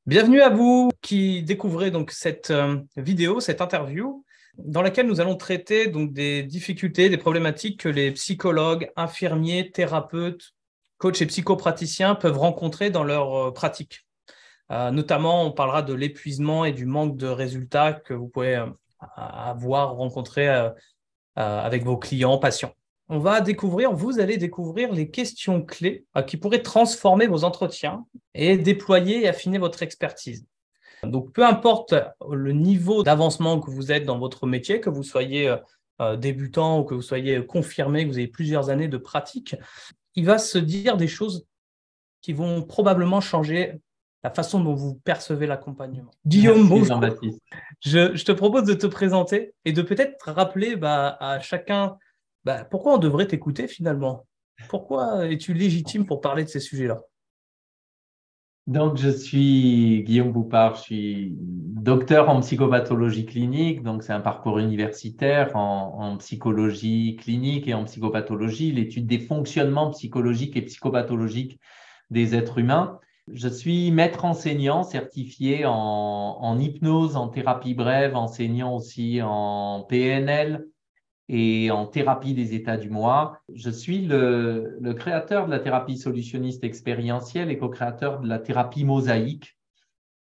Bienvenue à vous qui découvrez donc cette vidéo, cette interview, dans laquelle nous allons traiter donc des difficultés, des problématiques que les psychologues, infirmiers, thérapeutes, coachs et psychopraticiens peuvent rencontrer dans leur pratique. Notamment, on parlera de l'épuisement et du manque de résultats que vous pouvez rencontrer avec vos clients, patients. Vous allez découvrir les questions clés qui pourraient transformer vos entretiens et déployer et affiner votre expertise. Donc, peu importe le niveau d'avancement que vous êtes dans votre métier, que vous soyez débutant ou que vous soyez confirmé, que vous avez plusieurs années de pratique, il va se dire des choses qui vont probablement changer la façon dont vous percevez l'accompagnement. Guillaume, Merci bonjour. Jean-Baptiste. Je te propose de te présenter et de peut-être rappeler à chacun pourquoi on devrait t'écouter finalement. Pourquoi es-tu légitime pour parler de ces sujets-là? Donc, je suis Guillaume Boupard, je suis docteur en psychopathologie clinique, donc c'est un parcours universitaire en psychologie clinique et en psychopathologie, l'étude des fonctionnements psychologiques et psychopathologiques des êtres humains. Je suis maître enseignant certifié en hypnose, en thérapie brève, enseignant aussi en PNL, et en thérapie des états du moi. Je suis le créateur de la thérapie solutionniste expérientielle et co-créateur de la thérapie mosaïque.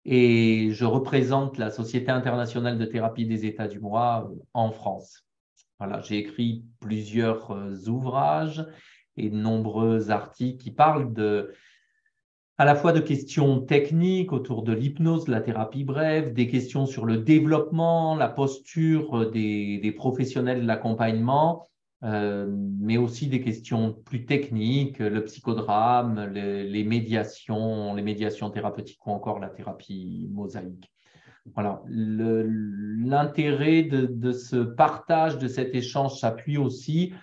Et je représente la Société internationale de thérapie des états du moi en France. Voilà, j'ai écrit plusieurs ouvrages et de nombreux articles qui parlent à la fois de questions techniques autour de l'hypnose, de la thérapie brève, des questions sur le développement, la posture des professionnels de l'accompagnement, mais aussi des questions plus techniques, le psychodrame, les médiations thérapeutiques ou encore la thérapie mosaïque. Voilà. L'intérêt de ce partage, de cet échange s'appuie aussi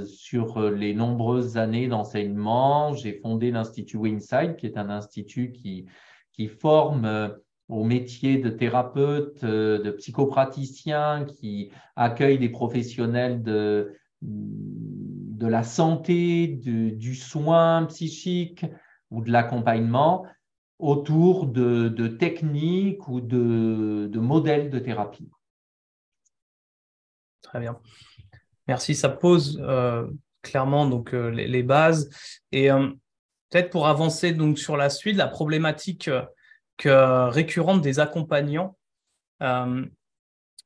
sur les nombreuses années d'enseignement. J'ai fondé l'Institut Winside, qui est un institut qui forme au métier de thérapeute, de psychopraticien, qui accueille des professionnels de la santé, du soin psychique ou de l'accompagnement autour de techniques ou de modèles de thérapie. Très bien. Merci. Ça pose clairement donc les bases. Et peut-être pour avancer donc sur la suite, la problématique récurrente des accompagnants. euh,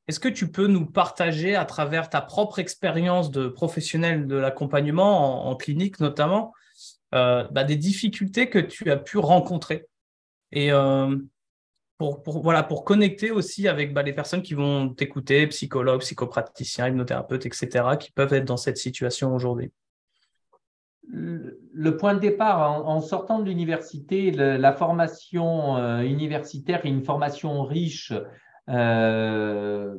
Est-ce que tu peux nous partager à travers ta propre expérience de professionnel de l'accompagnement en clinique notamment, des difficultés que tu as pu rencontrer et pour connecter aussi avec les personnes qui vont t'écouter, psychologues, psychopraticiens, hypnothérapeutes, etc., qui peuvent être dans cette situation aujourd'hui. Le point de départ, en sortant de l'université, la formation universitaire est une formation riche. Euh,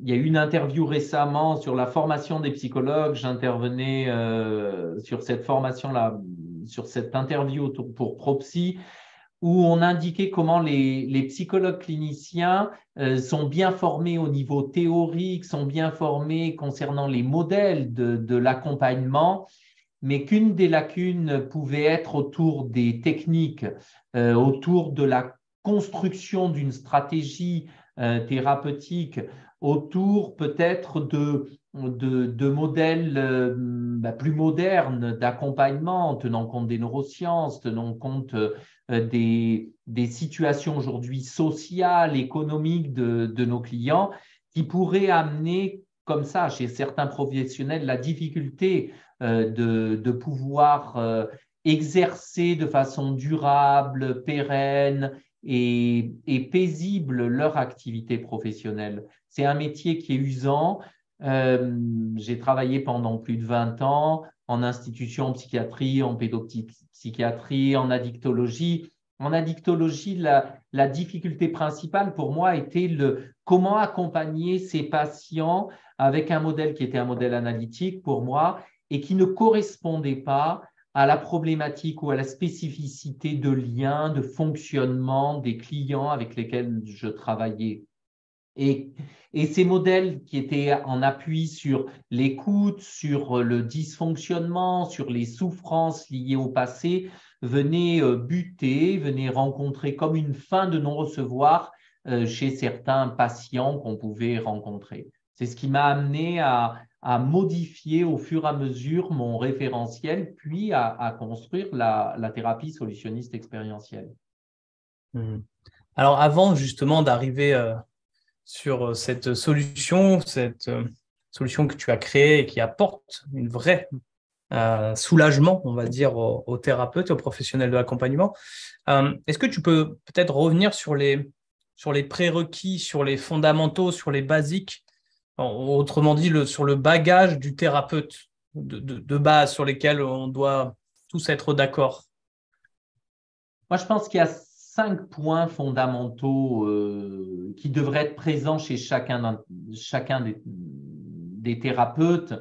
il y a eu une interview récemment sur la formation des psychologues. J'intervenais sur cette formation-là, sur cette interview pour Propsy, où on indiquait comment les psychologues cliniciens sont bien formés au niveau théorique, sont bien formés concernant les modèles de l'accompagnement, mais qu'une des lacunes pouvait être autour des techniques, autour de la construction d'une stratégie thérapeutique, autour peut-être de modèles plus modernes d'accompagnement, tenant compte des neurosciences, tenant compte des situations aujourd'hui sociales, économiques de nos clients, qui pourraient amener comme ça chez certains professionnels la difficulté de pouvoir exercer de façon durable, pérenne et paisible leur activité professionnelle. C'est un métier qui est usant. J'ai travaillé pendant plus de 20 ans en institution en psychiatrie, en pédopsychiatrie, en addictologie. En addictologie, la difficulté principale pour moi était comment accompagner ces patients avec un modèle qui était un modèle analytique pour moi et qui ne correspondait pas à la problématique ou à la spécificité de lien, de fonctionnement des clients avec lesquels je travaillais. Et ces modèles qui étaient en appui sur l'écoute, sur le dysfonctionnement, sur les souffrances liées au passé, venaient buter, venaient rencontrer comme une fin de non-recevoir chez certains patients qu'on pouvait rencontrer. C'est ce qui m'a amené à modifier au fur et à mesure mon référentiel, puis à construire la thérapie solutionniste expérientielle. Alors, avant justement d'arriver sur cette solution que tu as créée et qui apporte une vraie soulagement, on va dire, aux thérapeutes et aux professionnels de l'accompagnement. Est-ce que tu peux peut-être revenir sur les prérequis, sur les fondamentaux, sur les basiques, autrement dit, sur le bagage du thérapeute de base sur lesquels on doit tous être d'accord? Moi, je pense qu'il y a 5 points fondamentaux qui devraient être présents chez chacun des thérapeutes.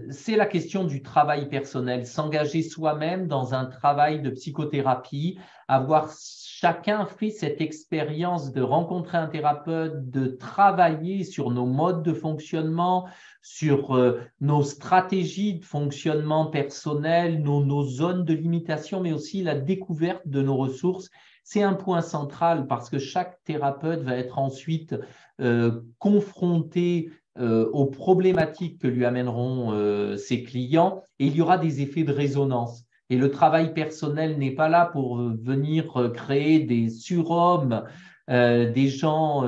C'est la question du travail personnel, s'engager soi-même dans un travail de psychothérapie, avoir chacun fait cette expérience de rencontrer un thérapeute, de travailler sur nos modes de fonctionnement, sur nos stratégies de fonctionnement personnel, nos zones de limitation, mais aussi la découverte de nos ressources. C'est un point central parce que chaque thérapeute va être ensuite confronté aux problématiques que lui amèneront ses clients et il y aura des effets de résonance. Et le travail personnel n'est pas là pour venir créer des surhommes, des gens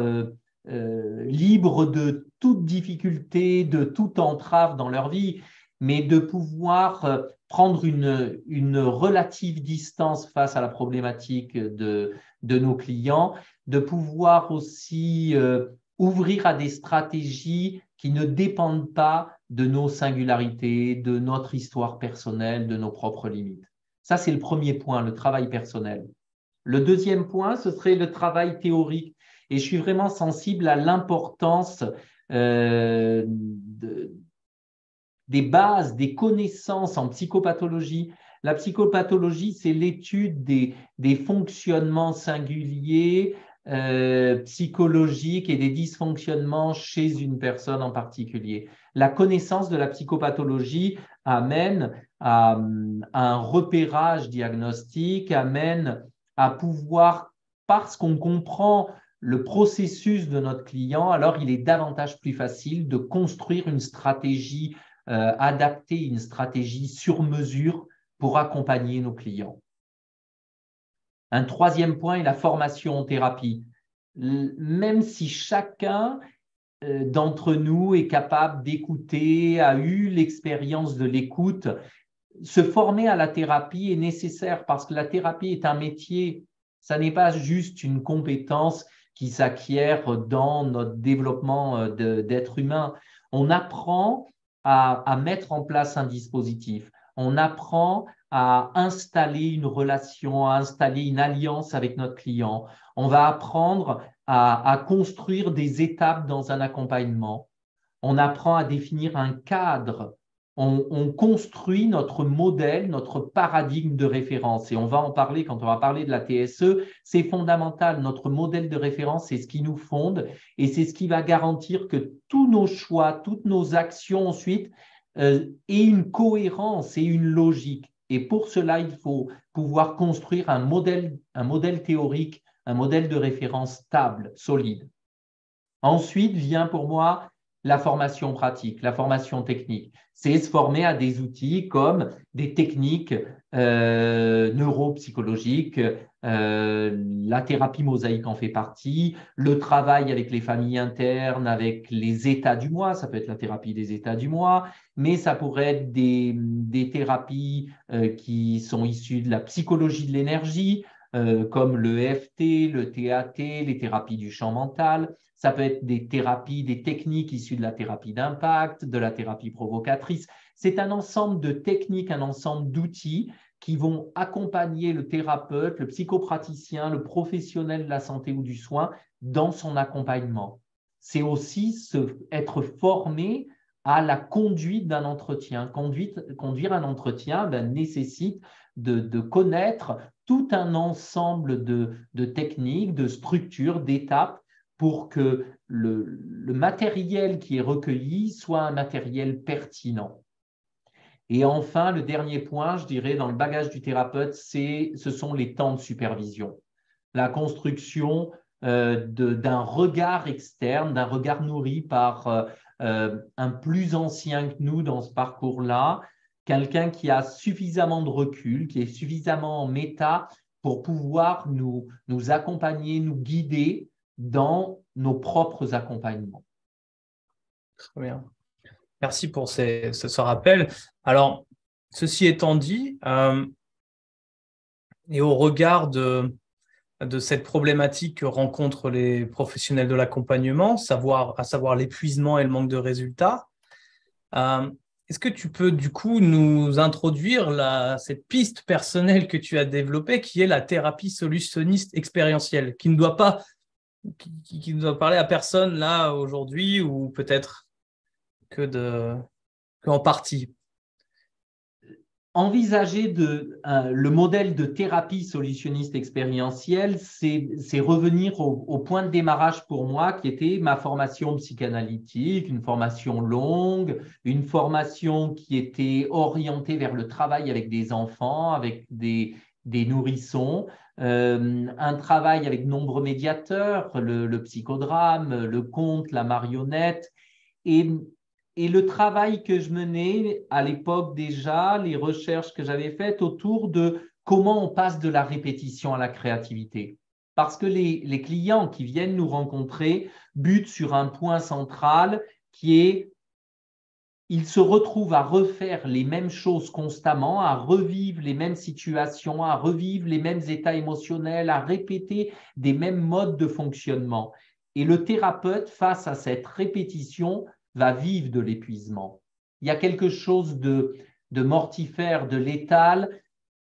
libres de toute difficulté, de toute entrave dans leur vie, mais de pouvoir prendre une relative distance face à la problématique de nos clients, de pouvoir aussi ouvrir à des stratégies qui ne dépendent pas de nos singularités, de notre histoire personnelle, de nos propres limites. Ça, c'est le premier point, le travail personnel. Le deuxième point, ce serait le travail théorique. Et je suis vraiment sensible à l'importance des bases, des connaissances en psychopathologie. La psychopathologie, c'est l'étude des fonctionnements singuliers, psychologiques et des dysfonctionnements chez une personne en particulier. La connaissance de la psychopathologie amène à un repérage diagnostique, amène à pouvoir, parce qu'on comprend le processus de notre client, alors il est davantage plus facile de construire une stratégie adaptée, une stratégie sur mesure pour accompagner nos clients. Un troisième point est la formation en thérapie. Même si chacun d'entre nous est capable d'écouter, a eu l'expérience de l'écoute, se former à la thérapie est nécessaire parce que la thérapie est un métier. Ça n'est pas juste une compétence qui s'acquiert dans notre développement d'être humain. On apprend à mettre en place un dispositif. On apprend à installer une relation, à installer une alliance avec notre client. On va apprendre à construire des étapes dans un accompagnement. On apprend à définir un cadre. On construit notre modèle, notre paradigme de référence. Et on va en parler quand on va parler de la TSE. C'est fondamental. Notre modèle de référence, c'est ce qui nous fonde et c'est ce qui va garantir que tous nos choix, toutes nos actions ensuite aient une cohérence et une logique. Et pour cela, il faut pouvoir construire un modèle théorique, un modèle de référence stable, solide. Ensuite vient pour moi la formation pratique, la formation technique. C'est se former à des outils comme des techniques neuropsychologiques, la thérapie mosaïque en fait partie, le travail avec les familles internes, avec les états du moi, ça peut être la thérapie des états du moi, mais ça pourrait être des thérapies qui sont issues de la psychologie de l'énergie, comme le EFT, le TAT, les thérapies du champ mental. Ça peut être des thérapies, des techniques issues de la thérapie d'impact, de la thérapie provocatrice. C'est un ensemble de techniques, un ensemble d'outils qui vont accompagner le thérapeute, le psychopraticien, le professionnel de la santé ou du soin dans son accompagnement. C'est aussi être formé à la conduite d'un entretien. Conduire un entretien nécessite de connaître tout un ensemble de techniques, de structures, d'étapes pour que le matériel qui est recueilli soit un matériel pertinent. Et enfin, le dernier point, je dirais, dans le bagage du thérapeute, ce sont les temps de supervision. La construction d'un regard externe, d'un regard nourri par un plus ancien que nous dans ce parcours-là, quelqu'un qui a suffisamment de recul, qui est suffisamment en méta pour pouvoir nous accompagner, nous guider dans nos propres accompagnements. Très bien. Merci pour ce rappel. Alors, ceci étant dit, et au regard de cette problématique que rencontrent les professionnels de l'accompagnement, à savoir l'épuisement et le manque de résultats, est-ce que tu peux du coup nous introduire cette piste personnelle que tu as développée, qui est la thérapie solutionniste expérientielle, qui ne doit parler à personne là aujourd'hui, ou peut-être qu'en partie? Envisager le modèle de thérapie solutionniste expérientielle, c'est revenir au point de démarrage pour moi, qui était ma formation psychanalytique, une formation longue, une formation qui était orientée vers le travail avec des enfants, avec des nourrissons, un travail avec de nombreux médiateurs, le psychodrame, le conte, la marionnette. Et le travail que je menais à l'époque déjà, les recherches que j'avais faites autour de comment on passe de la répétition à la créativité. Parce que les clients qui viennent nous rencontrer butent sur un point central qui est ils se retrouvent à refaire les mêmes choses constamment, à revivre les mêmes situations, à revivre les mêmes états émotionnels, à répéter des mêmes modes de fonctionnement. Et le thérapeute, face à cette répétition, va vivre de l'épuisement. Il y a quelque chose de mortifère, de létal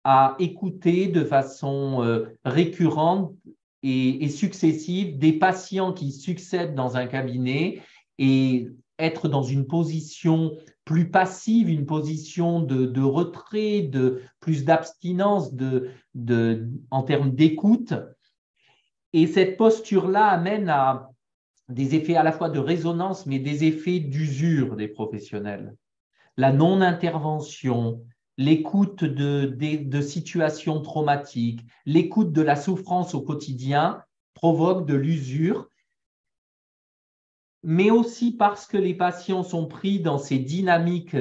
à écouter de façon récurrente et successive des patients qui succèdent dans un cabinet et être dans une position plus passive, une position de retrait, plus d'abstinence en termes d'écoute. Et cette posture-là amène à des effets à la fois de résonance, mais des effets d'usure des professionnels. La non-intervention, l'écoute de situations traumatiques, l'écoute de la souffrance au quotidien provoque de l'usure, mais aussi parce que les patients sont pris dans ces dynamiques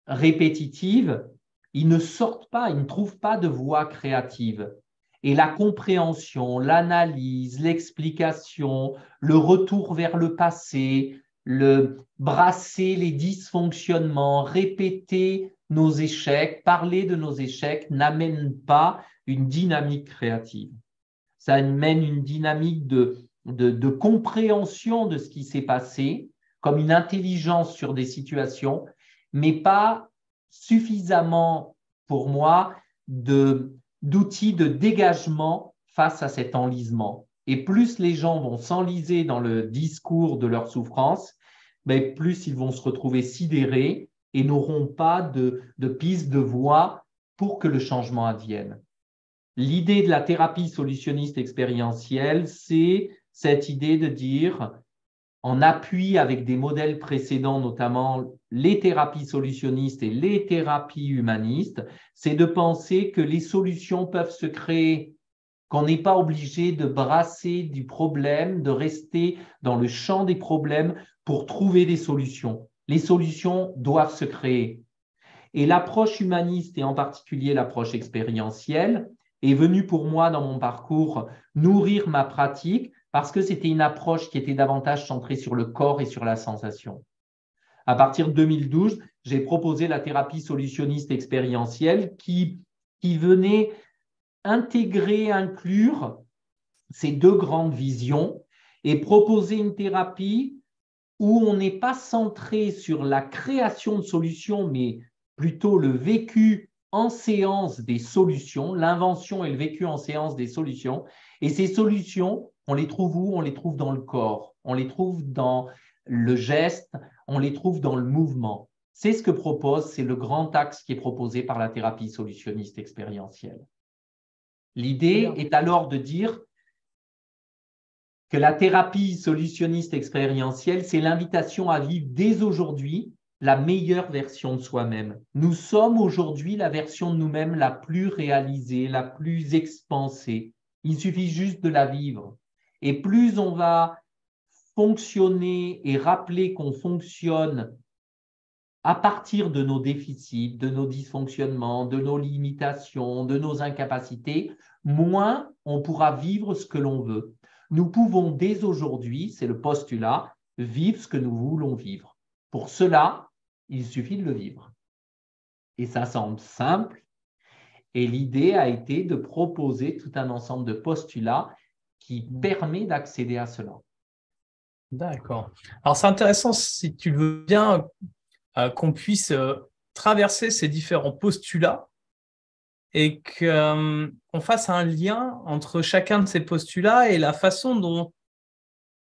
répétitives, ils ne sortent pas, ils ne trouvent pas de voie créative. Et la compréhension, l'analyse, l'explication, le retour vers le passé, le brasser les dysfonctionnements, répéter nos échecs, parler de nos échecs n'amène pas une dynamique créative. Ça amène une dynamique de compréhension de ce qui s'est passé, comme une intelligence sur des situations, mais pas suffisamment, pour moi, d'outils de dégagement face à cet enlisement. Et plus les gens vont s'enliser dans le discours de leur souffrance, mais plus ils vont se retrouver sidérés et n'auront pas de piste, de voie pour que le changement advienne. L'idée de la thérapie solutionniste expérientielle, c'est cette idée de dire, en appui avec des modèles précédents, notamment les thérapies solutionnistes et les thérapies humanistes, c'est de penser que les solutions peuvent se créer, qu'on n'est pas obligé de brasser du problème, de rester dans le champ des problèmes pour trouver des solutions. Les solutions doivent se créer. Et l'approche humaniste, et en particulier l'approche expérientielle, est venue pour moi dans mon parcours nourrir ma pratique parce que c'était une approche qui était davantage centrée sur le corps et sur la sensation. À partir de 2012, j'ai proposé la thérapie solutionniste expérientielle qui venait intégrer, inclure ces deux grandes visions et proposer une thérapie où on n'est pas centré sur la création de solutions, mais plutôt le vécu en séance des solutions, l'invention et le vécu en séance des solutions. Et ces solutions, on les trouve où? On les trouve dans le corps, on les trouve dans le geste, on les trouve dans le mouvement. C'est ce que propose, c'est le grand axe qui est proposé par la thérapie solutionniste expérientielle. L'idée est alors de dire, que la thérapie solutionniste expérientielle, c'est l'invitation à vivre dès aujourd'hui la meilleure version de soi-même. Nous sommes aujourd'hui la version de nous-mêmes la plus réalisée, la plus expansée. Il suffit juste de la vivre. Et plus on va fonctionner et rappeler qu'on fonctionne à partir de nos déficits, de nos dysfonctionnements, de nos limitations, de nos incapacités, moins on pourra vivre ce que l'on veut. Nous pouvons dès aujourd'hui, c'est le postulat, vivre ce que nous voulons vivre. Pour cela, il suffit de le vivre. Et ça semble simple. Et l'idée a été de proposer tout un ensemble de postulats qui permet d'accéder à cela. D'accord. Alors, c'est intéressant, si tu le veux bien, qu'on puisse traverser ces différents postulats et qu'on fasse un lien entre chacun de ces postulats et la façon dont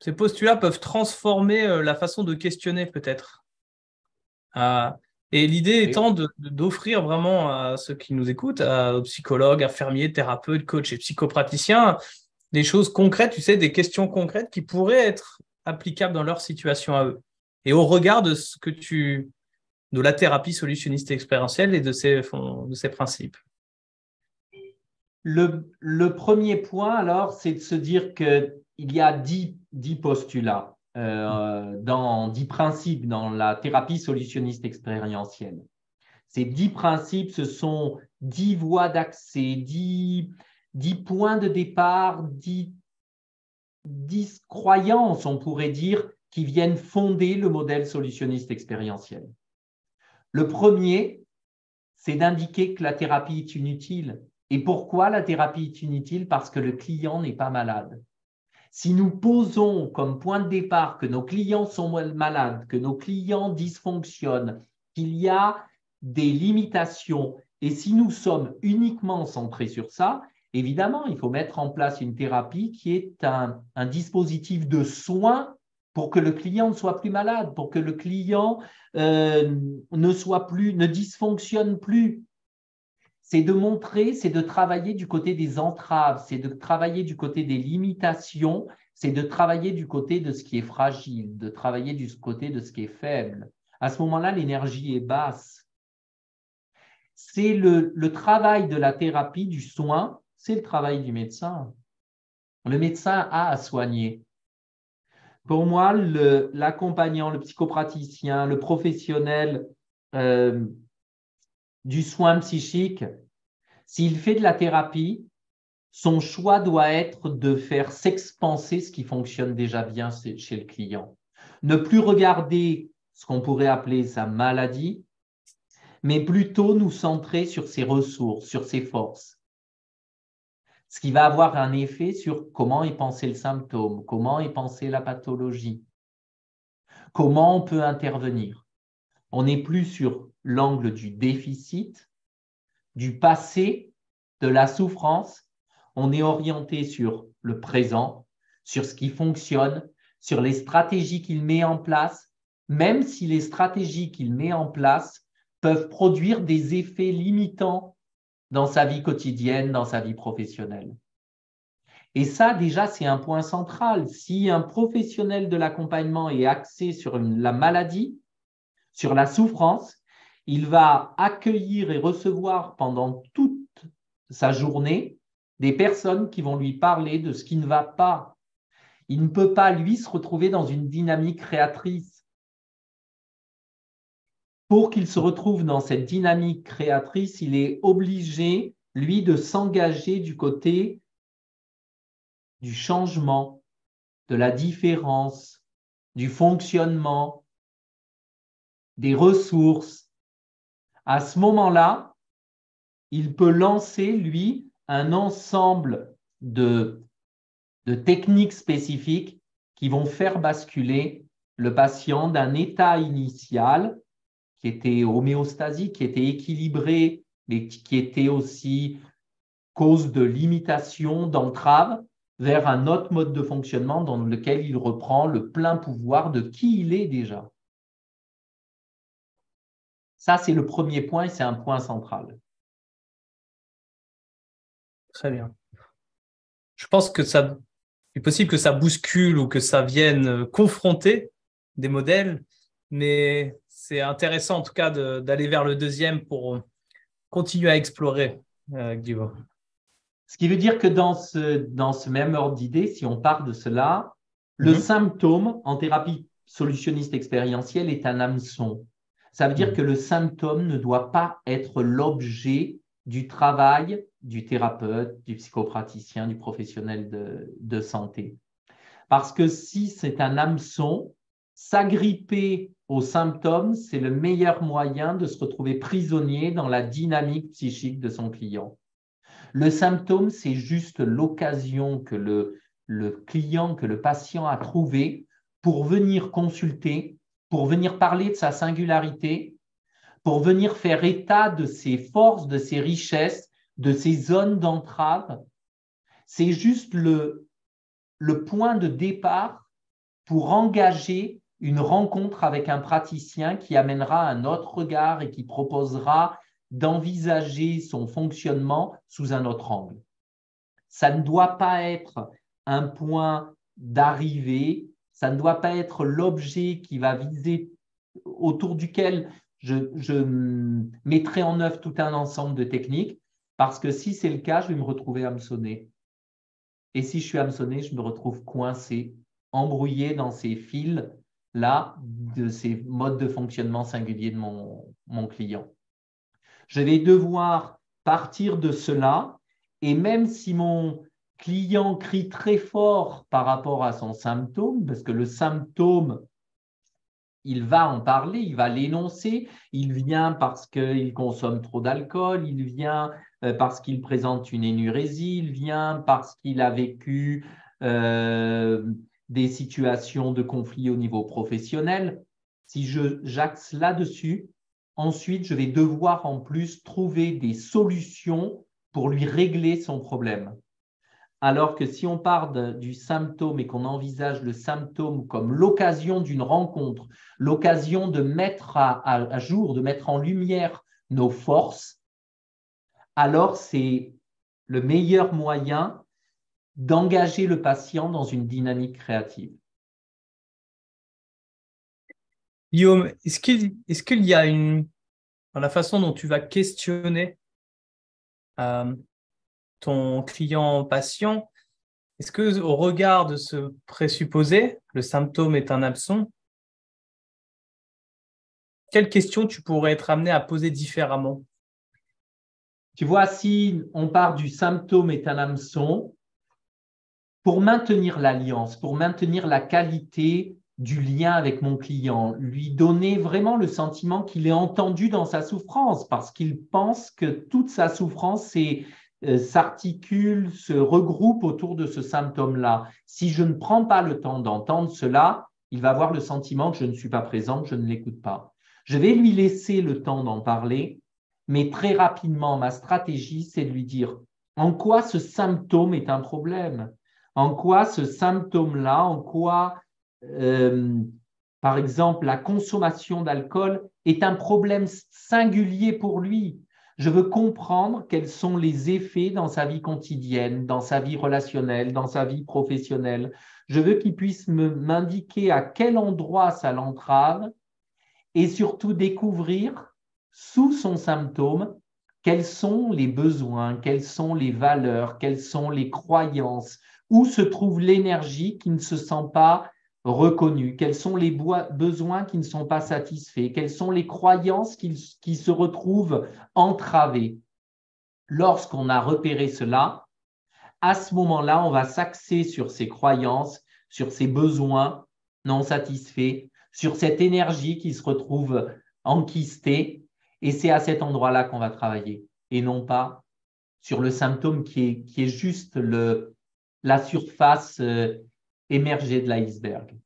ces postulats peuvent transformer la façon de questionner peut-être. Et l'idée étant d'offrir vraiment à ceux qui nous écoutent, aux psychologues, infirmiers, thérapeutes, coachs et psychopraticiens, des choses concrètes, tu sais, des questions concrètes qui pourraient être applicables dans leur situation à eux. Et au regard de de la thérapie solutionniste expérientielle et de ses principes. Le premier point, alors, c'est de se dire qu'il y a 10 postulats, 10 principes dans la thérapie solutionniste expérientielle. Ces 10 principes, ce sont 10 voies d'accès, 10 points de départ, 10 croyances, on pourrait dire, qui viennent fonder le modèle solutionniste expérientiel. Le premier, c'est d'indiquer que la thérapie est inutile. Et pourquoi la thérapie est inutile? Parce que le client n'est pas malade. Si nous posons comme point de départ que nos clients sont malades, que nos clients dysfonctionnent, qu'il y a des limitations, et si nous sommes uniquement centrés sur ça, évidemment, il faut mettre en place une thérapie qui est un dispositif de soins pour que le client ne soit plus malade, pour que le client ne dysfonctionne plus. C'est de montrer, c'est de travailler du côté des entraves, c'est de travailler du côté des limitations, c'est de travailler du côté de ce qui est fragile, de travailler du côté de ce qui est faible. À ce moment-là, l'énergie est basse. C'est le travail de la thérapie, du soin, c'est le travail du médecin. Le médecin a à soigner. Pour moi, l'accompagnant, le psychopraticien, le professionnel du soin psychique, s'il fait de la thérapie, son choix doit être de faire s'expanser ce qui fonctionne déjà bien chez le client. Ne plus regarder ce qu'on pourrait appeler sa maladie, mais plutôt nous centrer sur ses ressources, sur ses forces. Ce qui va avoir un effet sur comment est pensé le symptôme, comment est pensée la pathologie, comment on peut intervenir. On n'est plus sur l'angle du déficit, du passé, de la souffrance. On est orienté sur le présent, sur ce qui fonctionne, sur les stratégies qu'il met en place, même si les stratégies qu'il met en place peuvent produire des effets limitants dans sa vie quotidienne, dans sa vie professionnelle. Et ça, déjà, c'est un point central. Si un professionnel de l'accompagnement est axé sur la maladie, sur la souffrance, il va accueillir et recevoir pendant toute sa journée des personnes qui vont lui parler de ce qui ne va pas. Il ne peut pas, lui, se retrouver dans une dynamique créatrice. Pour qu'il se retrouve dans cette dynamique créatrice, il est obligé, lui, de s'engager du côté du changement, de la différence, du fonctionnement, des ressources. À ce moment-là, il peut lancer, lui, un ensemble de techniques spécifiques qui vont faire basculer le patient d'un état initial qui était homéostasique, qui était équilibré, mais qui était aussi cause de limitation, d'entrave, vers un autre mode de fonctionnement dans lequel il reprend le plein pouvoir de qui il est déjà. Ça, c'est le premier point et c'est un point central. Très bien. Je pense que ça Il est possible que ça bouscule ou que ça vienne confronter des modèles, mais c'est intéressant en tout cas d'aller vers le deuxième pour continuer à explorer, Guillaume. Ce qui veut dire que dans ce même ordre d'idée, si on part de cela, le symptôme en thérapie solutionniste expérientielle est un hameçon. Ça veut dire que le symptôme ne doit pas être l'objet du travail du thérapeute, du psychopraticien, du professionnel de santé. Parce que si c'est un hameçon, s'agripper au symptôme, c'est le meilleur moyen de se retrouver prisonnier dans la dynamique psychique de son client. Le symptôme, c'est juste l'occasion que le client, que le patient a trouvé pour venir consulter, pour venir parler de sa singularité, pour venir faire état de ses forces, de ses richesses, de ses zones d'entrave. C'est juste le point de départ pour engager une rencontre avec un praticien qui amènera un autre regard et qui proposera d'envisager son fonctionnement sous un autre angle. Ça ne doit pas être un point d'arrivée, ça ne doit pas être l'objet qui va viser, autour duquel je mettrai en œuvre tout un ensemble de techniques, parce que si c'est le cas, je vais me retrouver hameçonné. Et si je suis hameçonné, je me retrouve coincé, embrouillé dans ces fils-là de ces modes de fonctionnement singuliers de mon client. Je vais devoir partir de cela, et même si mon client crie très fort par rapport à son symptôme, parce que le symptôme, il va en parler, il va l'énoncer, il vient parce qu'il consomme trop d'alcool, il vient parce qu'il présente une énurésie, il vient parce qu'il a vécu des situations de conflit au niveau professionnel. Si j'axe là-dessus, ensuite, je vais devoir en plus trouver des solutions pour lui régler son problème. Alors que si on part du symptôme et qu'on envisage le symptôme comme l'occasion d'une rencontre, l'occasion de mettre à jour, de mettre en lumière nos forces, alors c'est le meilleur moyen d'engager le patient dans une dynamique créative. Guillaume, est-ce qu'il y a dans la façon dont tu vas questionner ton client-patient, est-ce que au regard de ce présupposé, le symptôme est un hameçon, quelles questions tu pourrais être amené à poser différemment? Tu vois, si on part du symptôme est un hameçon, pour maintenir l'alliance, pour maintenir la qualité du lien avec mon client, lui donner vraiment le sentiment qu'il est entendu dans sa souffrance, parce qu'il pense que toute sa souffrance s'articule, se regroupe autour de ce symptôme-là. Si je ne prends pas le temps d'entendre cela, il va avoir le sentiment que je ne suis pas présent, que je ne l'écoute pas. Je vais lui laisser le temps d'en parler, mais très rapidement, ma stratégie, c'est de lui dire en quoi ce symptôme est un problème, en quoi ce symptôme-là, en quoi, par exemple, la consommation d'alcool est un problème singulier pour lui. Je veux comprendre quels sont les effets dans sa vie quotidienne, dans sa vie relationnelle, dans sa vie professionnelle. Je veux qu'il puisse m'indiquer à quel endroit ça l'entrave et surtout découvrir sous son symptôme quels sont les besoins, quelles sont les valeurs, quelles sont les croyances, où se trouve l'énergie qui ne se sent pas reconnue, quels sont les besoins qui ne sont pas satisfaits, quelles sont les croyances qui se retrouvent entravées. Lorsqu'on a repéré cela, à ce moment-là, on va s'axer sur ces croyances, sur ces besoins non satisfaits, sur cette énergie qui se retrouve enquistée, et c'est à cet endroit-là qu'on va travailler, et non pas sur le symptôme qui est juste la surface émergée de l'iceberg.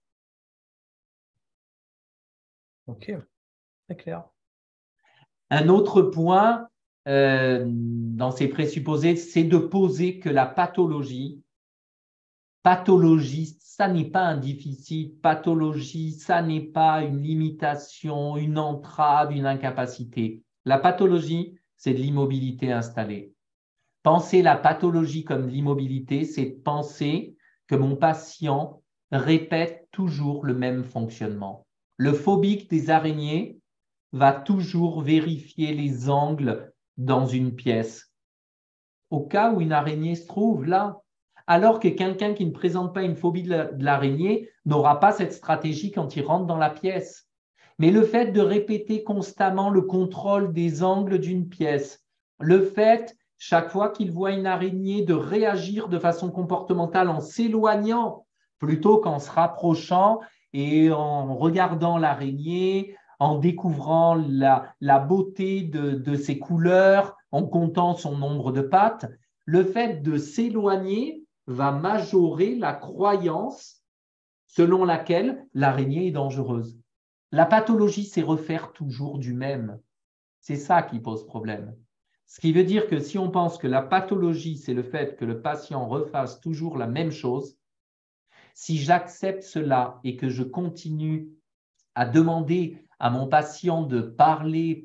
Ok, très clair. Un autre point dans ces présupposés, c'est de poser que la pathologie, ça n'est pas un déficit, pathologie, ça n'est pas une limitation, une entrave, une incapacité. La pathologie, c'est de l'immobilité installée. Penser la pathologie comme l'immobilité, c'est penser que mon patient répète toujours le même fonctionnement. Le phobique des araignées va toujours vérifier les angles dans une pièce, au cas où une araignée se trouve là. Alors que quelqu'un qui ne présente pas une phobie de l'araignée n'aura pas cette stratégie quand il rentre dans la pièce. Mais le fait de répéter constamment le contrôle des angles d'une pièce, le fait, chaque fois qu'il voit une araignée, de réagir de façon comportementale en s'éloignant plutôt qu'en se rapprochant et en regardant l'araignée, en découvrant la beauté de ses couleurs, en comptant son nombre de pattes, le fait de s'éloigner va majorer la croyance selon laquelle l'araignée est dangereuse. La pathologie, c'est refaire toujours du même. C'est ça qui pose problème. Ce qui veut dire que si on pense que la pathologie, c'est le fait que le patient refasse toujours la même chose, si j'accepte cela et que je continue à demander à mon patient de parler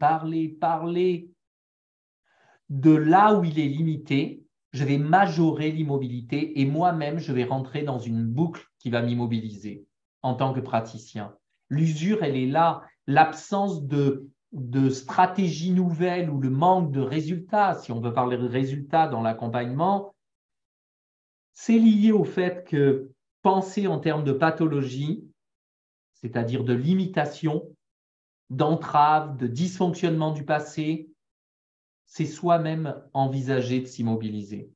de là où il est limité, je vais majorer l'immobilité et moi-même, je vais rentrer dans une boucle qui va m'immobiliser en tant que praticien. L'usure, elle est là. L'absence de stratégie nouvelle ou le manque de résultats, si on veut parler de résultats dans l'accompagnement, c'est lié au fait que penser en termes de pathologie, c'est-à-dire de limitation, d'entrave, de dysfonctionnement du passé, c'est soi-même envisager de s'immobiliser.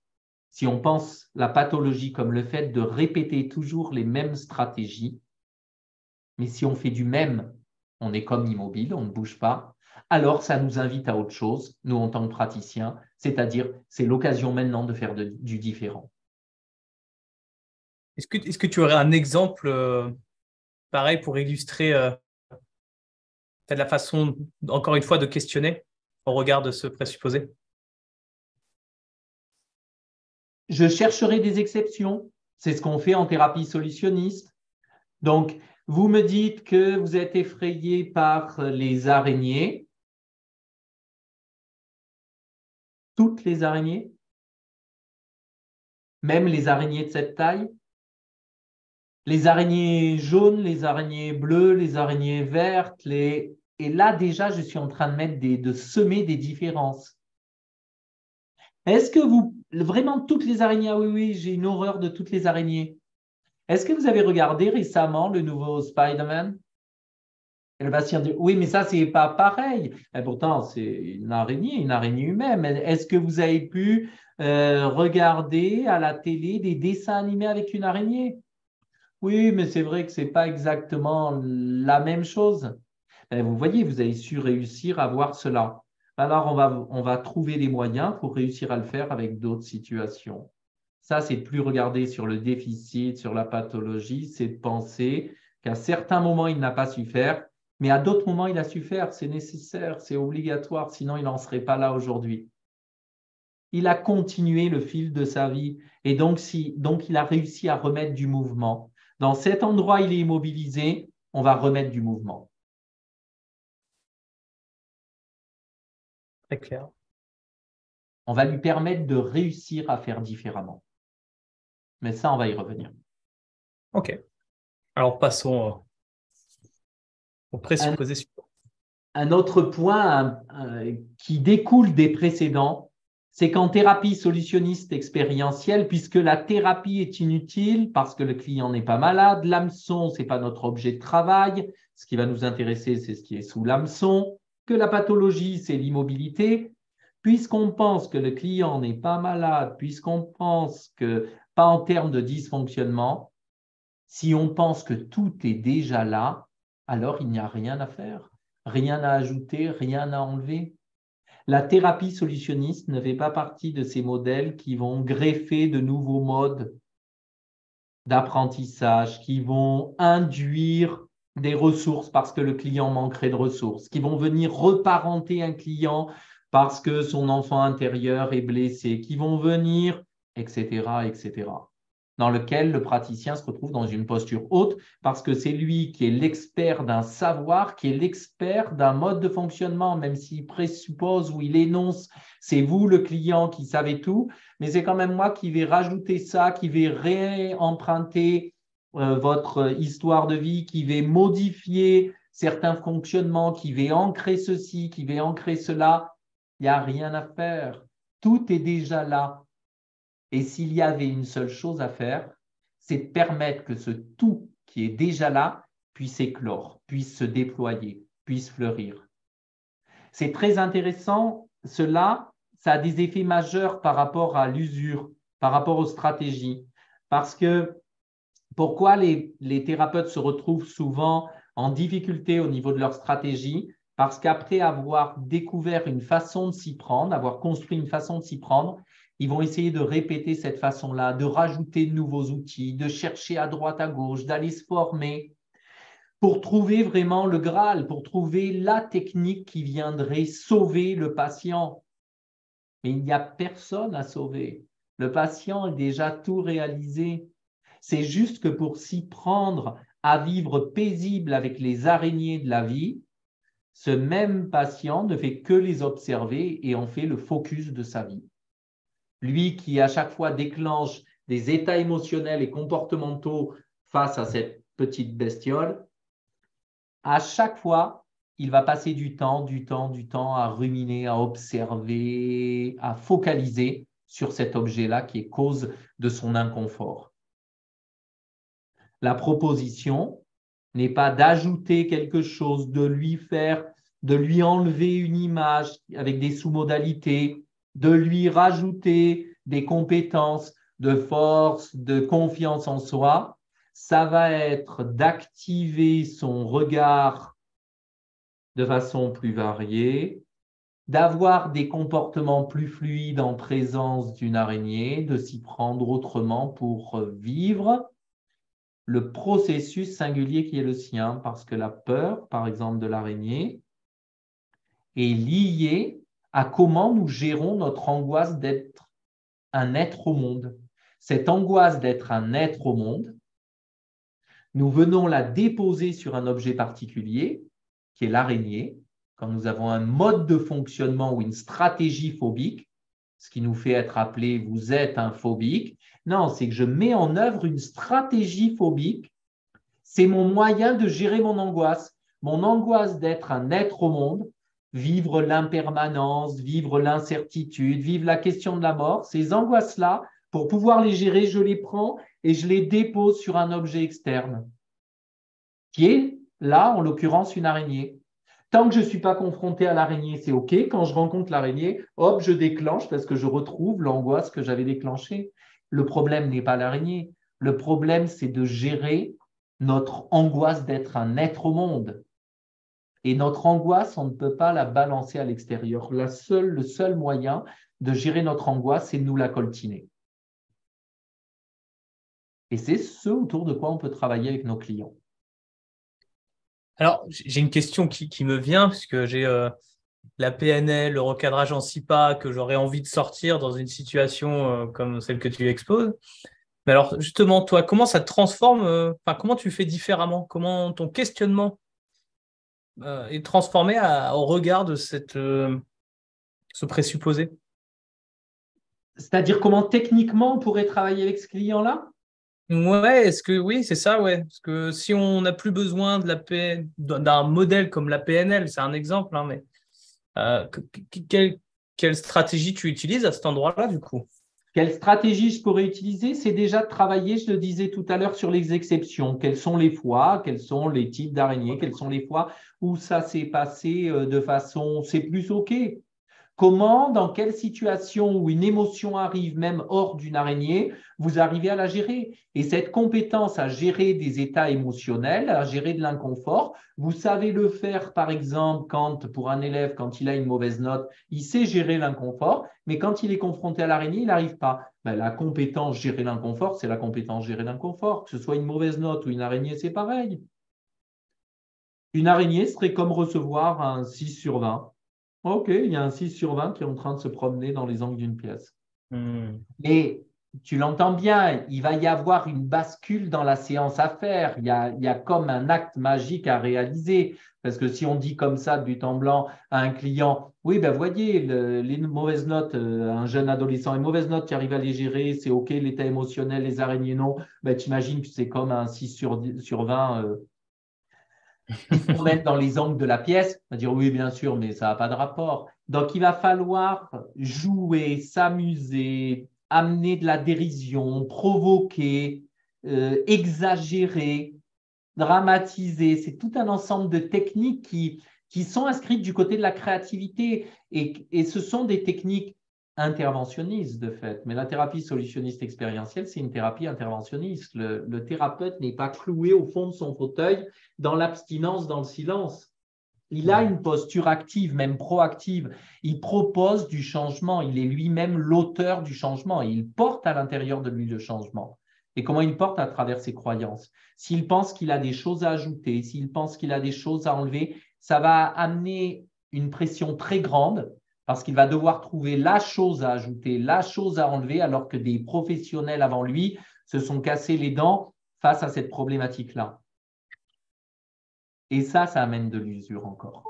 Si on pense la pathologie comme le fait de répéter toujours les mêmes stratégies, mais si on fait du même, on est comme immobile, on ne bouge pas, alors ça nous invite à autre chose, nous en tant que praticiens, c'est-à-dire c'est l'occasion maintenant de faire du différent. Est-ce que tu aurais un exemple pareil pour illustrer la façon, encore une fois, de questionner au regard de ce présupposé? Je chercherai des exceptions. C'est ce qu'on fait en thérapie solutionniste. Donc, vous me dites que vous êtes effrayé par les araignées. Toutes les araignées? Même les araignées de cette taille? Les araignées jaunes, les araignées bleues, les araignées vertes. Et là, déjà, je suis en train de semer des différences. Est-ce que vraiment toutes les araignées? Ah oui, oui, j'ai une horreur de toutes les araignées. Est-ce que vous avez regardé récemment le nouveau Spider-Man? Et le patient dit, oui, mais ça, c'est pas pareil. Et pourtant, c'est une araignée humaine. Est-ce que vous avez pu regarder à la télé des dessins animés avec une araignée? Oui, mais c'est vrai que c'est pas exactement la même chose. Et vous voyez, vous avez su réussir à voir cela. Alors, on va trouver les moyens pour réussir à le faire avec d'autres situations. Ça, c'est de plus regarder sur le déficit, sur la pathologie, c'est de penser qu'à certains moments, il n'a pas su faire, mais à d'autres moments, il a su faire. C'est nécessaire, c'est obligatoire, sinon il n'en serait pas là aujourd'hui. Il a continué le fil de sa vie et donc il a réussi à remettre du mouvement. Dans cet endroit, il est immobilisé, on va remettre du mouvement. Très clair. On va lui permettre de réussir à faire différemment. Mais ça, on va y revenir. OK. Alors, passons au présupposé suivant. Un autre point qui découle des précédents, c'est qu'en thérapie solutionniste expérientielle, puisque la thérapie est inutile parce que le client n'est pas malade, l'hameçon, ce n'est pas notre objet de travail, ce qui va nous intéresser, c'est ce qui est sous l'hameçon, que la pathologie, c'est l'immobilité, puisqu'on pense que le client n'est pas malade, puisqu'on pense que, pas en termes de dysfonctionnement, si on pense que tout est déjà là, alors il n'y a rien à faire. Rien à ajouter, rien à enlever. La thérapie solutionniste ne fait pas partie de ces modèles qui vont greffer de nouveaux modes d'apprentissage, qui vont induire des ressources parce que le client manquerait de ressources, qui vont venir reparenter un client parce que son enfant intérieur est blessé, qui vont venir, etc., etc. dans lequel le praticien se retrouve dans une posture haute parce que c'est lui qui est l'expert d'un savoir, qui est l'expert d'un mode de fonctionnement, même s'il présuppose ou il énonce, c'est vous le client qui savez tout, mais c'est quand même moi qui vais rajouter ça, qui vais réemprunter votre histoire de vie, qui vais modifier certains fonctionnements, qui vais ancrer ceci, qui vais ancrer cela. Il n'y a rien à faire. Tout est déjà là. Et s'il y avait une seule chose à faire, c'est de permettre que ce tout qui est déjà là puisse éclore, puisse se déployer, puisse fleurir. C'est très intéressant. Cela, ça a des effets majeurs par rapport à l'usure, par rapport aux stratégies. Parce que pourquoi les thérapeutes se retrouvent souvent en difficulté au niveau de leur stratégie? Parce qu'après avoir découvert une façon de s'y prendre, avoir construit une façon de s'y prendre, ils vont essayer de répéter cette façon-là, de rajouter de nouveaux outils, de chercher à droite, à gauche, d'aller se former pour trouver vraiment le Graal, pour trouver la technique qui viendrait sauver le patient. Mais il n'y a personne à sauver. Le patient a déjà tout réalisé. C'est juste que pour s'y prendre à vivre paisible avec les araignées de la vie, ce même patient ne fait que les observer et en fait le focus de sa vie. Lui qui à chaque fois déclenche des états émotionnels et comportementaux face à cette petite bestiole, à chaque fois, il va passer du temps à ruminer, à observer, à focaliser sur cet objet-là qui est cause de son inconfort. La proposition n'est pas d'ajouter quelque chose, de lui enlever une image avec des sous-modalités, de lui rajouter des compétences de force, de confiance en soi. Ça va être d'activer son regard de façon plus variée, d'avoir des comportements plus fluides en présence d'une araignée, de s'y prendre autrement pour vivre le processus singulier qui est le sien, parce que la peur, par exemple, de l'araignée, est liée à comment nous gérons notre angoisse d'être un être au monde. Cette angoisse d'être un être au monde, nous venons la déposer sur un objet particulier, qui est l'araignée, quand nous avons un mode de fonctionnement ou une stratégie phobique, ce qui nous fait être appelé « vous êtes un phobique ». Non, c'est que je mets en œuvre une stratégie phobique. C'est mon moyen de gérer mon angoisse d'être un être au monde, vivre l'impermanence, vivre l'incertitude, vivre la question de la mort. Ces angoisses-là, pour pouvoir les gérer, je les prends et je les dépose sur un objet externe, qui est là, en l'occurrence, une araignée. Tant que je ne suis pas confronté à l'araignée, c'est OK. Quand je rencontre l'araignée, hop, je déclenche parce que je retrouve l'angoisse que j'avais déclenchée. Le problème n'est pas l'araignée. Le problème, c'est de gérer notre angoisse d'être un être au monde. Et notre angoisse, on ne peut pas la balancer à l'extérieur. Le seul moyen de gérer notre angoisse, c'est de nous la coltiner. Et c'est ce autour de quoi on peut travailler avec nos clients. Alors, j'ai une question qui me vient, puisque j'ai la PNL, le recadrage en 6 pas, que j'aurais envie de sortir dans une situation comme celle que tu exposes. Mais alors, justement, toi, comment ça te transforme, comment tu fais différemment? Comment ton questionnement est transformé au regard de ce présupposé? C'est-à-dire comment techniquement on pourrait travailler avec ce client-là? Ouais, est-ce que oui, c'est ça, ouais. Parce que si on n'a plus besoin d'un modèle comme la PNL, c'est un exemple, hein, mais euh, que- quelle stratégie tu utilises à cet endroit-là, du coup? Quelle stratégie je pourrais utiliser? C'est déjà de travailler, je le disais tout à l'heure, sur les exceptions. Quelles sont les fois, quels sont les types d'araignées, quelles sont les fois où ça s'est passé de façon, c'est plus OK. Comment, dans quelle situation où une émotion arrive, même hors d'une araignée, vous arrivez à la gérer? Et cette compétence à gérer des états émotionnels, à gérer de l'inconfort, vous savez le faire, par exemple, pour un élève, quand il a une mauvaise note, il sait gérer l'inconfort, mais quand il est confronté à l'araignée, il n'arrive pas. Ben, la compétence gérer l'inconfort, c'est la compétence gérer l'inconfort. Que ce soit une mauvaise note ou une araignée, c'est pareil. Une araignée serait comme recevoir un 6 sur 20. OK, il y a un 6 sur 20 qui est en train de se promener dans les angles d'une pièce. Hmm. Et tu l'entends bien, il va y avoir une bascule dans la séance à faire. Il y a comme un acte magique à réaliser. Parce que si on dit comme ça, de but en blanc, à un client, oui, ben voyez, les mauvaises notes, un jeune adolescent, les mauvaises notes, tu arrives à les gérer, c'est OK, l'état émotionnel, les araignées, non. Ben, tu imagines que c'est comme un 6 sur 20 qui se promène dans les angles de la pièce. On va dire, oui, bien sûr, mais ça n'a pas de rapport. Donc, il va falloir jouer, s'amuser, amener de la dérision, provoquer, exagérer, dramatiser. C'est tout un ensemble de techniques qui sont inscrites du côté de la créativité. Et ce sont des techniques interventionnistes, de fait. Mais la thérapie solutionniste expérientielle, c'est une thérapie interventionniste. Le thérapeute n'est pas cloué au fond de son fauteuil dans l'abstinence, dans le silence. Il a une posture active, même proactive. Il propose du changement. Il est lui-même l'auteur du changement. Et il porte à l'intérieur de lui le changement. Et comment il porte à travers ses croyances. S'il pense qu'il a des choses à ajouter, s'il pense qu'il a des choses à enlever, ça va amener une pression très grande parce qu'il va devoir trouver la chose à ajouter, la chose à enlever, alors que des professionnels avant lui se sont cassés les dents face à cette problématique-là. Et ça amène de l'usure encore.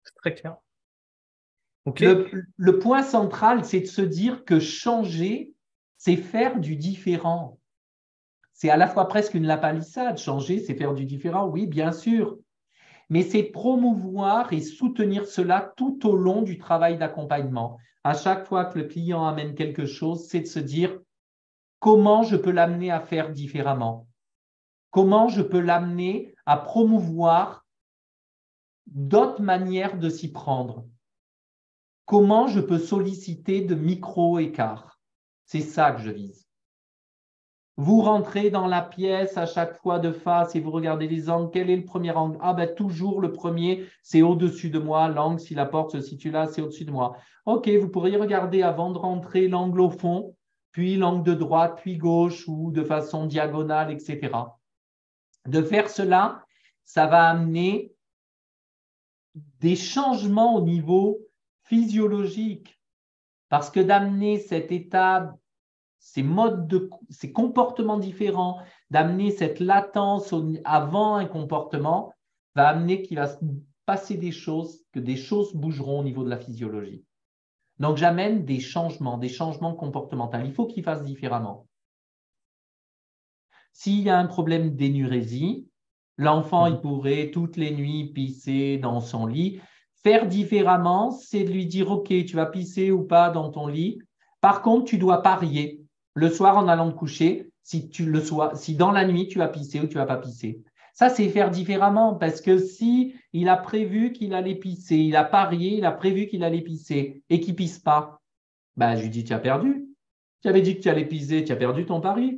C'est très clair. Okay. Le point central, c'est de se dire que changer, c'est faire du différent. C'est à la fois presque une lapalissade. Changer, c'est faire du différent, oui, bien sûr. Mais c'est promouvoir et soutenir cela tout au long du travail d'accompagnement. À chaque fois que le client amène quelque chose, c'est de se dire comment je peux l'amener à faire différemment. Comment je peux l'amener à promouvoir d'autres manières de s'y prendre. Comment je peux solliciter de micro-écarts. C'est ça que je vise. Vous rentrez dans la pièce à chaque fois de face et vous regardez les angles. Quel est le premier angle? Ah ben toujours le premier, c'est au-dessus de moi. L'angle, si la porte se situe là, c'est au-dessus de moi. OK, vous pourriez regarder avant de rentrer l'angle au fond, puis l'angle de droite, puis gauche ou de façon diagonale, etc. De faire cela, ça va amener des changements au niveau physiologique. Parce que d'amener cet état, ces comportements différents, d'amener cette latence avant un comportement, va amener qu'il va se passer des choses, que des choses bougeront au niveau de la physiologie. Donc, j'amène des changements comportementaux. Il faut qu'ils fassent différemment. S'il y a un problème d'énurésie, l'enfant, il pourrait toutes les nuits pisser dans son lit. Faire différemment, c'est de lui dire, OK, tu vas pisser ou pas dans ton lit. Par contre, tu dois parier le soir en allant te coucher si dans la nuit, tu vas pisser ou tu vas pas pisser. Ça, c'est faire différemment parce que si il a prévu qu'il allait pisser, il a parié, il a prévu qu'il allait pisser et qu'il pisse pas, ben, je lui dis, tu as perdu. Tu avais dit que tu allais pisser, tu as perdu ton pari.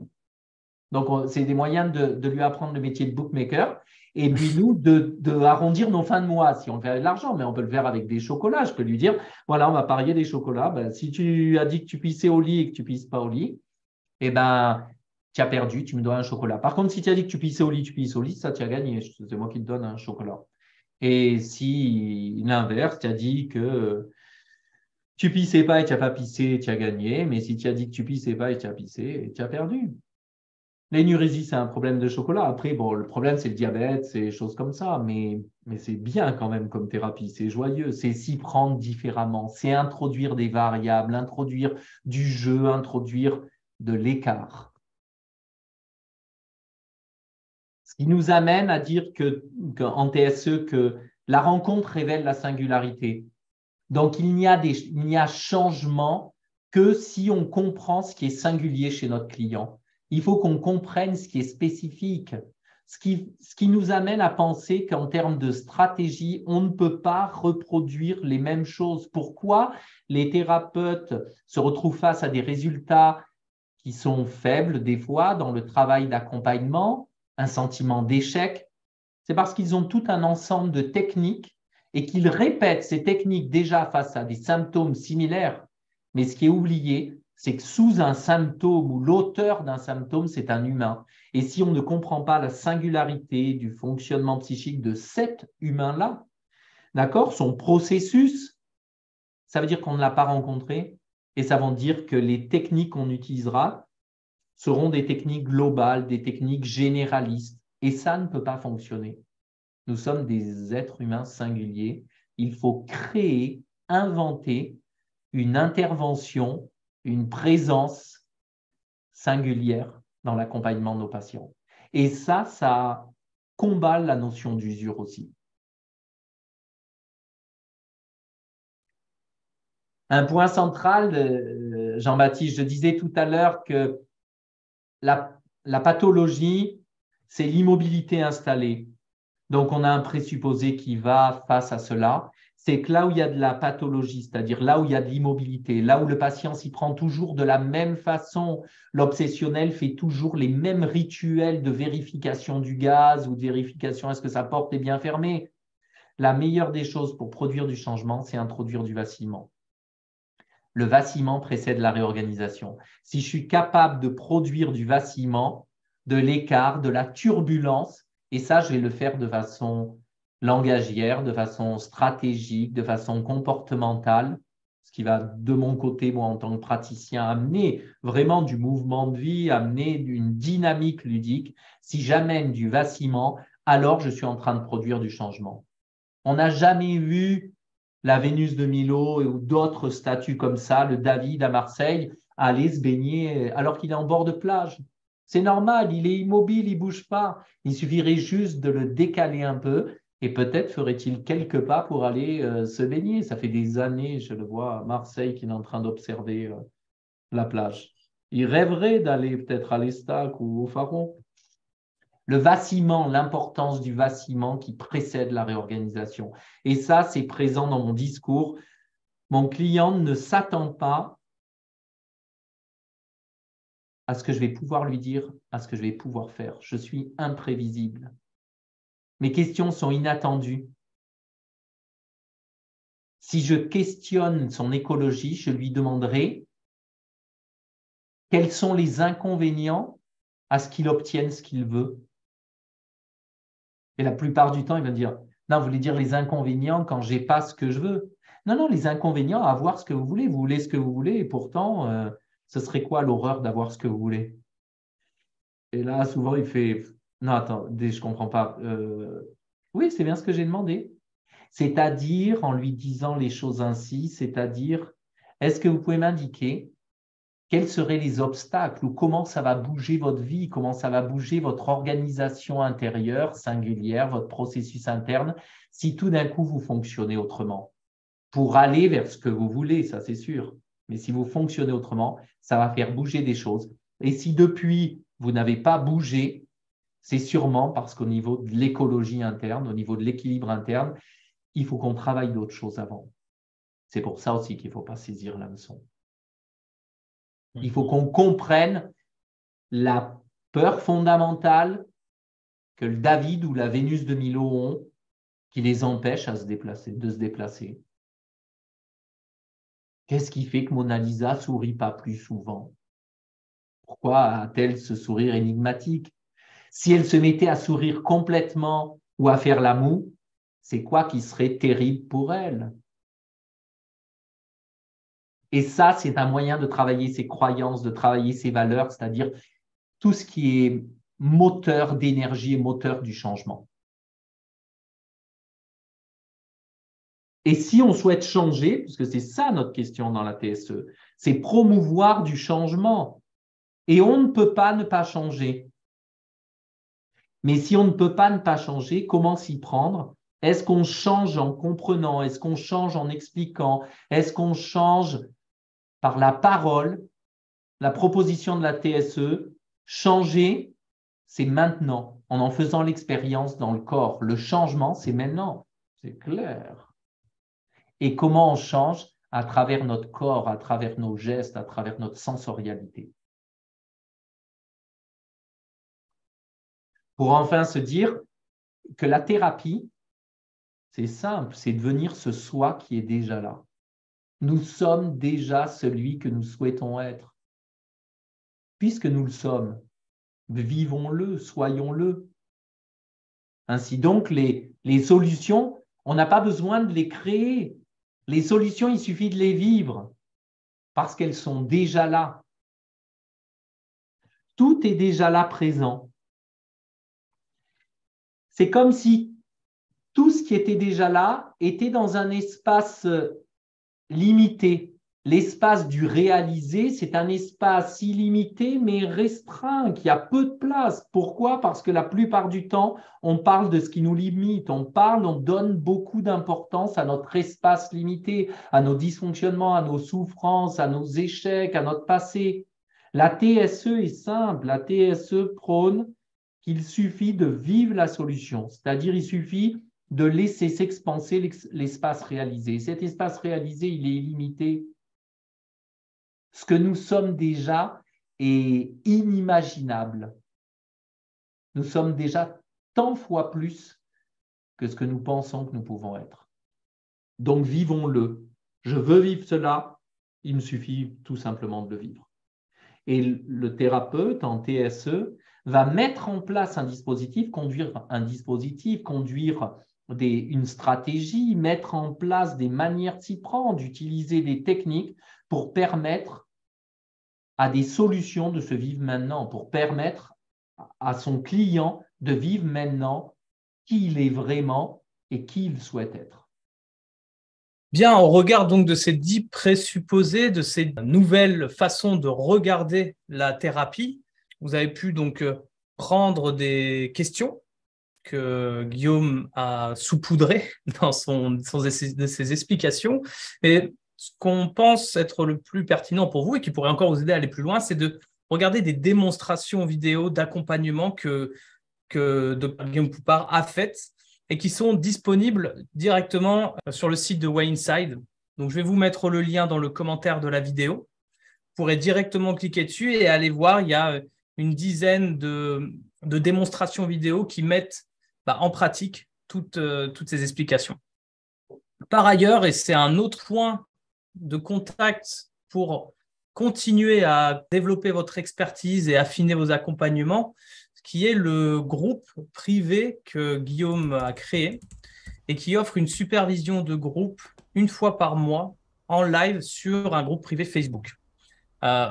Donc, c'est des moyens de lui apprendre le métier de bookmaker. Et puis, nous, de arrondir nos fins de mois. Si on le fait avec de l'argent, mais on peut le faire avec des chocolats. Je peux lui dire, voilà, on va parier des chocolats. Ben, si tu as dit que tu pissais au lit et que tu pisses pas au lit, eh ben, tu as perdu, tu me dois un chocolat. Par contre, si tu as dit que tu pissais au lit, tu pisses au lit, ça, tu as gagné. C'est moi qui te donne un chocolat. Et si l'inverse, tu as dit que tu pissais pas et tu n'as pas pissé, tu as gagné. Mais si tu as dit que tu pissais pas et tu as pissé, tu as perdu. L'énurésie, c'est un problème de chocolat. Après, bon, le problème, c'est le diabète, c'est des choses comme ça. Mais c'est bien quand même comme thérapie. C'est joyeux. C'est s'y prendre différemment. C'est introduire des variables, introduire du jeu, introduire de l'écart. Ce qui nous amène à dire qu'en TSE, que la rencontre révèle la singularité. Donc, il n'y a changement que si on comprend ce qui est singulier chez notre client. Il faut qu'on comprenne ce qui est spécifique, ce qui nous amène à penser qu'en termes de stratégie, on ne peut pas reproduire les mêmes choses. Pourquoi les thérapeutes se retrouvent face à des résultats qui sont faibles des fois dans le travail d'accompagnement, un sentiment d'échec? C'est parce qu'ils ont tout un ensemble de techniques et qu'ils répètent ces techniques déjà face à des symptômes similaires. Mais ce qui est oublié, c'est que sous un symptôme ou l'auteur d'un symptôme, c'est un humain. Et si on ne comprend pas la singularité du fonctionnement psychique de cet humain-là, d'accord, son processus, ça veut dire qu'on ne l'a pas rencontré, Et ça veut dire que les techniques qu'on utilisera seront des techniques globales, des techniques généralistes. Et ça ne peut pas fonctionner. Nous sommes des êtres humains singuliers. Il faut créer, inventer une intervention, une présence singulière dans l'accompagnement de nos patients. Et ça combat la notion d'usure aussi. Un point central, Jean-Baptiste, je disais tout à l'heure que la pathologie, c'est l'immobilité installée. Donc, on a un présupposé qui va face à cela. C'est que là où il y a de la pathologie, c'est-à-dire là où il y a de l'immobilité, là où le patient s'y prend toujours de la même façon, l'obsessionnel fait toujours les mêmes rituels de vérification du gaz ou de vérification est-ce que sa porte est bien fermée. La meilleure des choses pour produire du changement, c'est introduire du vacillement. Le vacillement précède la réorganisation. Si je suis capable de produire du vacillement, de l'écart, de la turbulence, et ça, je vais le faire de façon langagière, de façon stratégique, de façon comportementale, ce qui va, de mon côté, moi, en tant que praticien, amener vraiment du mouvement de vie, amener une dynamique ludique. Si j'amène du vacillement, alors je suis en train de produire du changement. On n'a jamais vu la Vénus de Milo ou d'autres statues comme ça, le David à Marseille, aller se baigner alors qu'il est en bord de plage. C'est normal, il est immobile, il ne bouge pas. Il suffirait juste de le décaler un peu et peut-être ferait-il quelques pas pour aller se baigner. Ça fait des années, je le vois à Marseille, qu'il est en train d'observer la plage. Il rêverait d'aller peut-être à l'Estaque ou au Faron. Le vacillement, l'importance du vacillement qui précède la réorganisation. Et ça, c'est présent dans mon discours. Mon client ne s'attend pas à ce que je vais pouvoir lui dire, à ce que je vais pouvoir faire. Je suis imprévisible. Mes questions sont inattendues. Si je questionne son écologie, je lui demanderai quels sont les inconvénients à ce qu'il obtienne ce qu'il veut. Et la plupart du temps, il va me dire, non, vous voulez dire les inconvénients quand je n'ai pas ce que je veux. Non, non, les inconvénients à avoir ce que vous voulez. Vous voulez ce que vous voulez et pourtant, ce serait quoi l'horreur d'avoir ce que vous voulez? Et là, souvent, il fait, non, attends, je ne comprends pas. Oui, c'est bien ce que j'ai demandé. C'est-à-dire, en lui disant les choses ainsi, c'est-à-dire, est-ce que vous pouvez m'indiquer quels seraient les obstacles ou comment ça va bouger votre vie, comment ça va bouger votre organisation intérieure singulière, votre processus interne, si tout d'un coup vous fonctionnez autrement, pour aller vers ce que vous voulez, ça c'est sûr. Mais si vous fonctionnez autrement, ça va faire bouger des choses. Et si depuis, vous n'avez pas bougé, c'est sûrement parce qu'au niveau de l'écologie interne, au niveau de l'équilibre interne, il faut qu'on travaille d'autres choses avant. C'est pour ça aussi qu'il ne faut pas saisir l'hameçon. Il faut qu'on comprenne la peur fondamentale que le David ou la Vénus de Milo ont qui les empêche de se déplacer. Qu'est-ce qui fait que Mona Lisa sourit pas plus souvent? Pourquoi a-t-elle ce sourire énigmatique? Si elle se mettait à sourire complètement ou à faire la moue, c'est quoi qui serait terrible pour elle? Et ça, c'est un moyen de travailler ses croyances, de travailler ses valeurs, c'est-à-dire tout ce qui est moteur d'énergie et moteur du changement. Et si on souhaite changer, puisque c'est ça notre question dans la TSE, c'est promouvoir du changement. Et on ne peut pas ne pas changer. Mais si on ne peut pas ne pas changer, comment s'y prendre? Est-ce qu'on change en comprenant? Est-ce qu'on change en expliquant? Est-ce qu'on change par la parole? La proposition de la TSE, changer, c'est maintenant, en faisant l'expérience dans le corps. Le changement, c'est maintenant. C'est clair. Et comment on change? À travers notre corps, à travers nos gestes, à travers notre sensorialité. Pour enfin se dire que la thérapie, c'est simple, c'est devenir ce soi qui est déjà là. Nous sommes déjà celui que nous souhaitons être. Puisque nous le sommes, vivons-le, soyons-le. Ainsi donc, les solutions, on n'a pas besoin de les créer. Les solutions, il suffit de les vivre. parce qu'elles sont déjà là. Tout est déjà là présent. C'est comme si tout ce qui était déjà là était dans un espace limité. L'espace du réalisé, c'est un espace illimité mais restreint, qui a peu de place. Pourquoi? Parce que la plupart du temps, on parle de ce qui nous limite. On donne beaucoup d'importance à notre espace limité, à nos dysfonctionnements, à nos souffrances, à nos échecs, à notre passé. La TSE est simple. La TSE prône qu'il suffit de vivre la solution, c'est-à-dire il suffit de laisser s'expanser l'espace réalisé. Cet espace réalisé, il est illimité. Ce que nous sommes déjà est inimaginable. Nous sommes déjà tant fois plus que ce que nous pensons que nous pouvons être. Donc vivons-le. Je veux vivre cela, il me suffit tout simplement de le vivre. Et le thérapeute en TSE va mettre en place un dispositif, conduire une stratégie, mettre en place des manières de s'y prendre, d'utiliser des techniques pour permettre à des solutions de se vivre maintenant, pour permettre à son client de vivre maintenant qui il est vraiment et qui il souhaite être. Bien, au regard donc de ces 10 présupposés, de ces nouvelles façons de regarder la thérapie, vous avez pu donc prendre des questions que Guillaume a saupoudrées dans ses explications. Et ce qu'on pense être le plus pertinent pour vous et qui pourrait encore vous aider à aller plus loin, c'est de regarder des démonstrations vidéo d'accompagnement que Dr Guillaume Poupart a faites et qui sont disponibles directement sur le site de Way Inside. Donc, je vais vous mettre le lien dans le commentaire de la vidéo. Vous pourrez directement cliquer dessus et aller voir. Il y a une dizaine de démonstrations vidéo qui mettent en pratique toutes ces explications. Par ailleurs, et c'est un autre point de contact pour continuer à développer votre expertise et affiner vos accompagnements, qui est le groupe privé que Guillaume a créé et qui offre une supervision de groupe une fois par mois en live sur un groupe privé Facebook.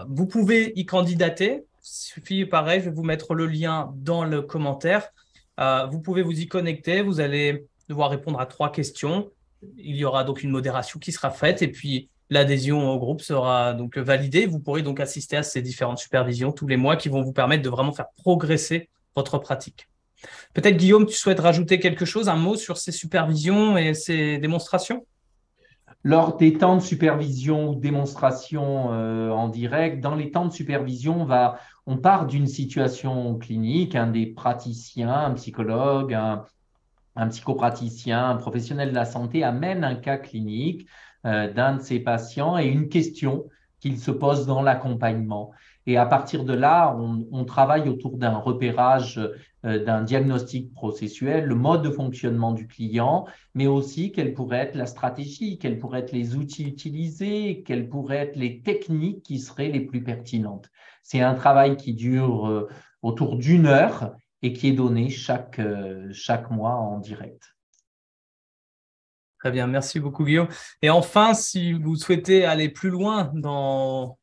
Vous pouvez y candidater. Il suffit, pareil, je vais vous mettre le lien dans le commentaire. Vous pouvez vous y connecter. Vous allez devoir répondre à 3 questions. Il y aura donc une modération qui sera faite et puis l'adhésion au groupe sera donc validée. Vous pourrez donc assister à ces différentes supervisions tous les mois qui vont vous permettre de vraiment faire progresser votre pratique. Peut-être, Guillaume, tu souhaites rajouter quelque chose, un mot sur ces supervisions et ces démonstrations? Lors des temps de supervision ou démonstration en direct, dans les temps de supervision, on part d'une situation clinique, un des praticiens, un psychologue, un psychopraticien, un professionnel de la santé amène un cas clinique d'un de ses patients et une question qu'il se pose dans l'accompagnement. Et à partir de là, on travaille autour d'un repérage, d'un diagnostic processuel, le mode de fonctionnement du client, mais aussi quelle pourrait être la stratégie, quels pourraient être les outils utilisés, quelles pourraient être les techniques qui seraient les plus pertinentes. C'est un travail qui dure autour d'1 heure et qui est donné chaque mois en direct. Très bien, merci beaucoup, Guillaume. Et enfin, si vous souhaitez aller plus loin dans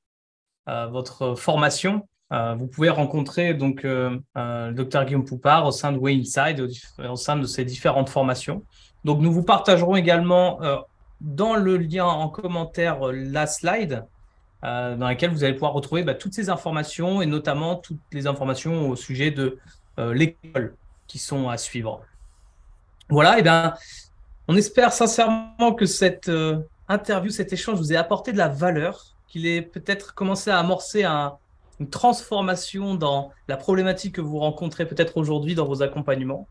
votre formation, vous pouvez rencontrer donc le Dr Guillaume Poupart au sein de Way Inside, au sein de ces différentes formations. Donc, nous vous partagerons également dans le lien en commentaire la slide dans laquelle vous allez pouvoir retrouver toutes ces informations et notamment toutes les informations au sujet de l'école qui sont à suivre. Voilà, et bien, on espère sincèrement que cette interview, cet échange vous ait apporté de la valeur, qu'il ait peut-être commencé à amorcer une transformation dans la problématique que vous rencontrez peut-être aujourd'hui dans vos accompagnements.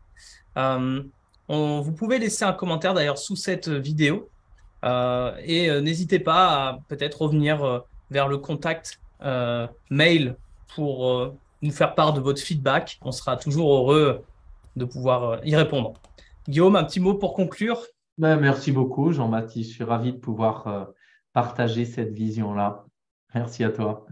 Vous pouvez laisser un commentaire d'ailleurs sous cette vidéo et n'hésitez pas à peut-être revenir vers le contact mail pour nous faire part de votre feedback. On sera toujours heureux de pouvoir y répondre. Guillaume, un petit mot pour conclure? Merci beaucoup, Jean-Baptiste. Je suis ravi de pouvoir partager cette vision-là. Merci à toi.